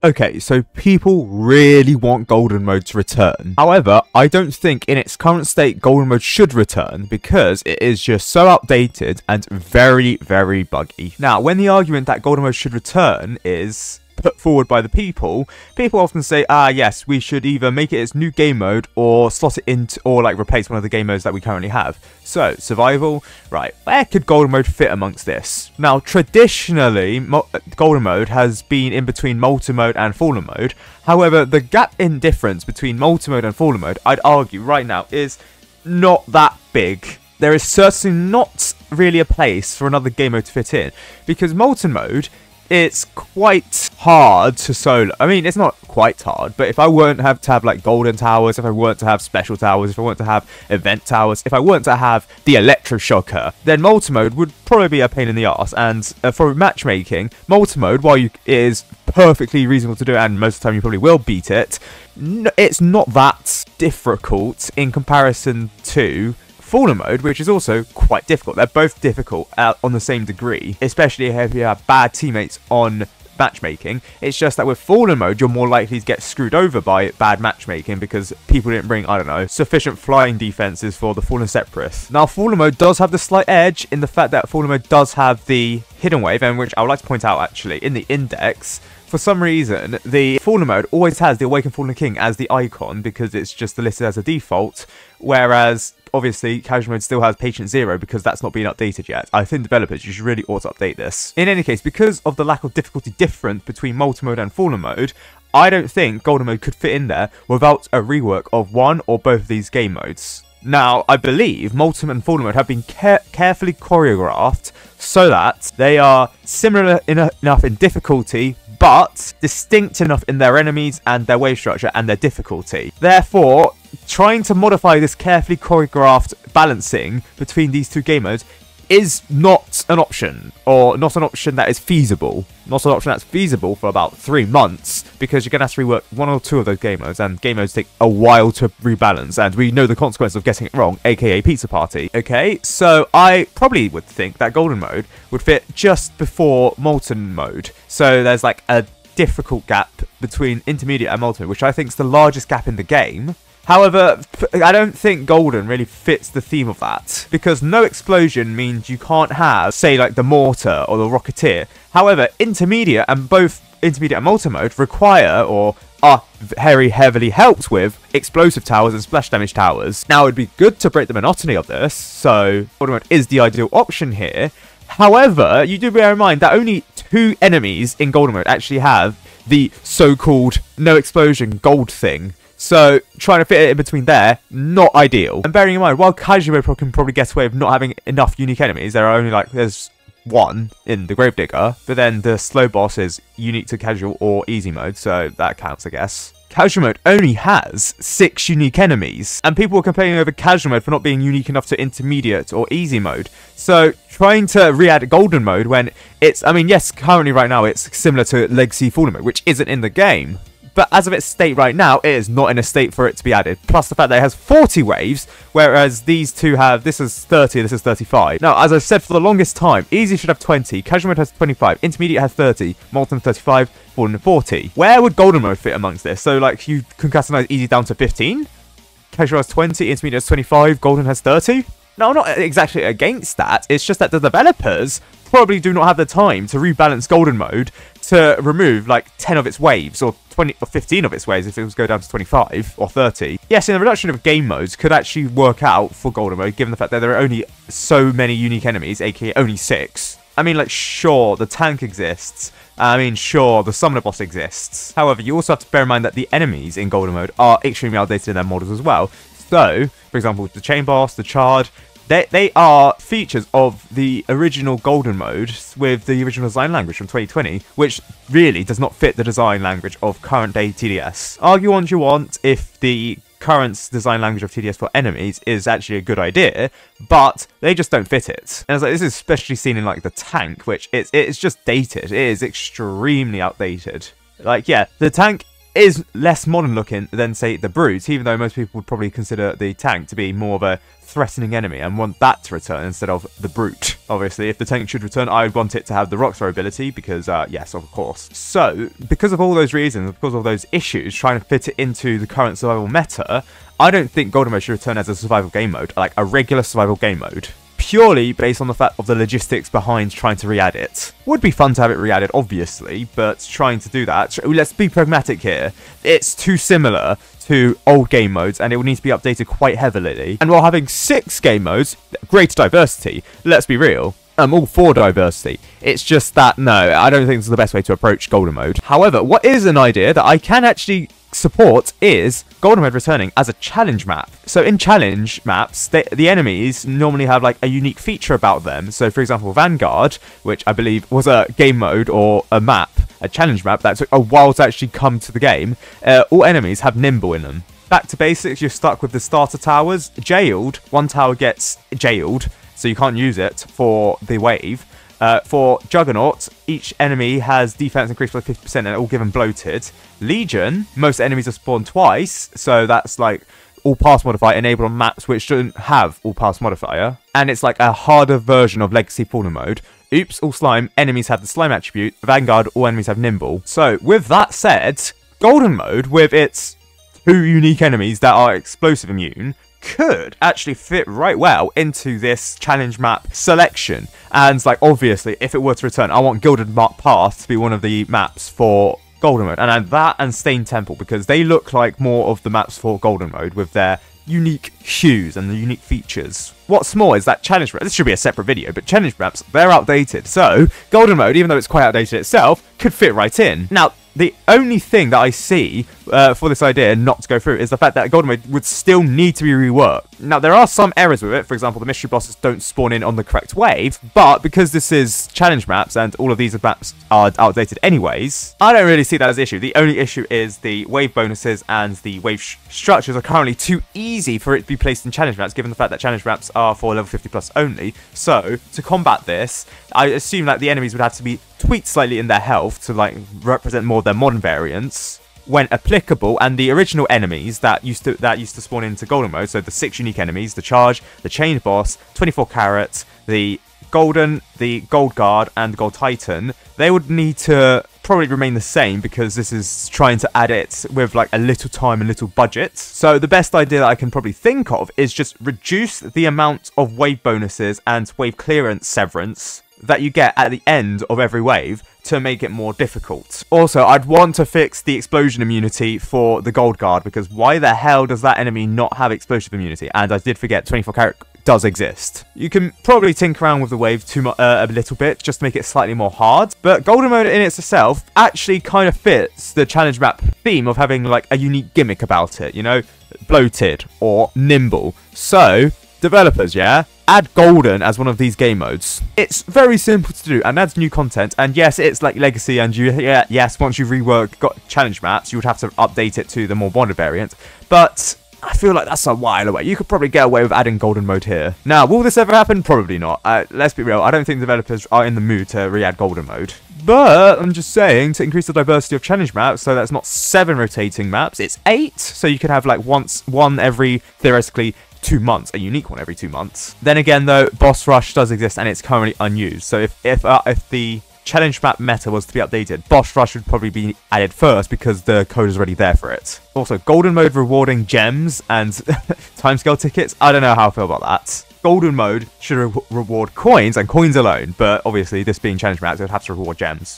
Okay, so people really want Golden Mode to return. However, I don't think in its current state Golden Mode should return because it is just so outdated and very, very buggy. Now, when the argument that Golden Mode should return is put forward by the people often say, yes, we should either make it its new game mode or slot it into, or like replace one of the game modes that we currently have. So, survival, right, where could Golden Mode fit amongst this? Now, traditionally, Golden Mode has been in between Molten Mode and Fallen Mode. However, the gap in difference between Molten Mode and Fallen Mode, I'd argue right now, is not that big. There is certainly not really a place for another game mode to fit in, because Molten Mode, it's quite hard to solo. I mean, it's not quite hard, but if I weren't to have like golden towers, if I weren't to have special towers, if I weren't to have event towers, if I weren't to have the electroshocker, then Molten Mode would probably be a pain in the arse. And for matchmaking, Molten Mode, while it is perfectly reasonable to do, and most of the time you probably will beat it, it's not that difficult in comparison to Fallen Mode, which is also quite difficult. They're both difficult on the same degree, especially if you have bad teammates on matchmaking. It's just that with Fallen Mode, you're more likely to get screwed over by bad matchmaking because people didn't bring, I don't know, sufficient flying defenses for the Fallen Separatists. Now, Fallen Mode does have the slight edge in the fact that Fallen Mode does have the hidden wave, and which I would like to point out actually in the index. For some reason, the Fallen Mode always has the Awakened Fallen King as the icon because it's just listed as a default, whereas obviously Casual Mode still has Patient Zero because that's not been updated yet. I think developers, you should really ought to update this. In any case, because of the lack of difficulty difference between Molten Mode and Fallen Mode, I don't think Golden Mode could fit in there without a rework of one or both of these game modes. Now, I believe Molten and Fallen Mode have been carefully choreographed so that they are similar enough in difficulty, but distinct enough in their enemies and their wave structure and their difficulty. Therefore, trying to modify this carefully choreographed balancing between these two game modes is not an option, or not an option that is feasible. Not an option that's feasible for about 3 months, because you're going to have to rework one or two of those game modes, and game modes take a while to rebalance, and we know the consequence of getting it wrong, aka Pizza Party. Okay, so I probably would think that Golden Mode would fit just before Molten Mode. So there's like a difficult gap between Intermediate and Molten Mode, which I think is the largest gap in the game. However, I don't think Golden really fits the theme of that, because no explosion means you can't have, say, like the Mortar or the Rocketeer. However, Intermediate and both Intermediate and Molten Mode require, or are very heavily helped with, explosive towers and splash damage towers. Now, it would be good to break the monotony of this, so Golden Mode is the ideal option here. However, you do bear in mind that only 2 enemies in Golden Mode actually have the so-called no explosion gold thing. So, trying to fit it in between there, not ideal. And bearing in mind, while Casual Mode can probably get away with not having enough unique enemies, there are only there's 1 in the Gravedigger, but then the slow boss is unique to Casual or Easy Mode, so that counts, I guess. Casual Mode only has 6 unique enemies, and people were complaining over Casual Mode for not being unique enough to Intermediate or Easy Mode. So, trying to re-add Golden Mode when it's, I mean, yes, currently right now it's similar to Legacy Fallen Mode, which isn't in the game. But as of its state right now, it is not in a state for it to be added. Plus the fact that it has 40 waves, whereas these two have, this is 30, this is 35. Now, as I've said for the longest time, Easy should have 20, Casual Mode has 25, Intermediate has 30, Molten 35, Fallen 40. Where would Golden Mode fit amongst this? So, like, you can customize Easy down to 15, Casual has 20, Intermediate has 25, Golden has 30. Now, I'm not exactly against that, it's just that the developers probably do not have the time to rebalance Golden Mode to remove like 10 of its waves, or 20 or 15 of its waves if it was go down to 25 or 30. Yes, and the reduction of game modes could actually work out for Golden Mode, given the fact that there are only so many unique enemies, aka only 6. I mean, like, sure, the tank exists. I mean, sure, the summoner boss exists. However, you also have to bear in mind that the enemies in Golden Mode are extremely outdated in their models as well. So, for example, the chain boss, the charge, they are features of the original Golden Mode with the original design language from 2020, which really does not fit the design language of current day TDS. Argue on you want if the current design language of TDS for enemies is actually a good idea, but they just don't fit it. And it's like, this is especially seen in like the tank, which it's just dated. It is extremely outdated. Like, yeah, the tank is less modern looking than, say, the Brute, even though most people would probably consider the tank to be more of a threatening enemy and want that to return instead of the Brute. Obviously, if the tank should return, I would want it to have the rock throw ability because, yes, of course. So, because of all those reasons, because of all those issues, trying to fit it into the current survival meta, I don't think Golden Mode should return as a survival game mode, like a regular survival game mode. Purely based on the fact of the logistics behind trying to re-add it. Would be fun to have it re-added, obviously, but trying to do that, let's be pragmatic here. It's too similar to old game modes, and it will need to be updated quite heavily. And while having 6 game modes, greater diversity, let's be real, I'm all for diversity. It's just that, no, I don't think this is the best way to approach Golden Mode. However, what is an idea that I can actually support is Golden Mode returning as a challenge map. So in challenge maps, the enemies normally have like a unique feature about them. So for example, Vanguard, which I believe was a game mode or a map, a challenge map that took a while to actually come to the game, all enemies have Nimble in them. Back to basics, you're stuck with the starter towers. Jailed, one tower gets jailed, so you can't use it for the wave. For Juggernaut, each enemy has defense increased by 50% and all given bloated. Legion, most enemies are spawned twice, so that's like all pass modifier enabled on maps which don't have all pass modifier. And it's like a harder version of Legacy Fallen mode. Oops, all slime, enemies have the slime attribute. Vanguard, all enemies have nimble. So with that said, Golden Mode with its 2 unique enemies that are explosive immune could actually fit right well into this challenge map selection. And like obviously, if it were to return, I want Gilded Path to be one of the maps for Golden Mode, and add that and Stained Temple because they look like more of the maps for Golden Mode with their unique hues and the unique features. What's more is that challenge maps, this should be a separate video, but challenge maps, they're outdated. So Golden Mode, even though it's quite outdated itself, could fit right in. Now, the only thing that I see for this idea not to go through is the fact that Golden Mode would still need to be reworked. Now, there are some errors with it. For example, the mystery bosses don't spawn in on the correct wave, but because this is challenge maps and all of these maps are outdated anyways, I don't really see that as an issue. The only issue is the wave bonuses and the wave structures are currently too easy for it to be placed in challenge maps, given the fact that challenge maps are for level 50 plus only. So, to combat this, I assume that the enemies would have to be tweaked slightly in their health to like represent more of their modern variants when applicable, and the original enemies that used to spawn into Golden Mode, so the 6 unique enemies, the Charge, the Chained Boss, 24 Carats, the Golden, the Gold Guard, and the Gold Titan, they would need to probably remain the same because this is trying to add it with like a little time and little budget. So the best idea that I can probably think of is just reduce the amount of wave bonuses and wave clearance severance that you get at the end of every wave to make it more difficult. Also, I'd want to fix the explosion immunity for the Gold Guard because why the hell does that enemy not have explosive immunity? And I did forget 24 Carat does exist. You can probably tinker around with the wave a little bit just to make it slightly more hard, but Golden Mode in itself actually kind of fits the challenge map theme of having like a unique gimmick about it, you know, bloated or nimble. So developers, yeah, add Golden as one of these game modes. It's very simple to do and adds new content, and yes, it's like Legacy, and yes, once you rework challenge maps, you would have to update it to the more modern variant, but I feel like that's a while away. You could probably get away with adding Golden Mode here. Now, will this ever happen? Probably not. Let's be real, I don't think developers are in the mood to re-add Golden Mode. But I'm just saying, to increase the diversity of challenge maps, so that's not 7 rotating maps, it's 8. So you could have like one every, theoretically, 2 months, a unique one every 2 months. Then again, though, Boss Rush does exist and it's currently unused. So if the challenge map meta was to be updated, Boss Rush would probably be added first because the code is already there for it. Also, Golden Mode rewarding gems and timescale tickets, I don't know how I feel about that. Golden Mode should reward coins and coins alone, but obviously this being challenge maps, it would have to reward gems.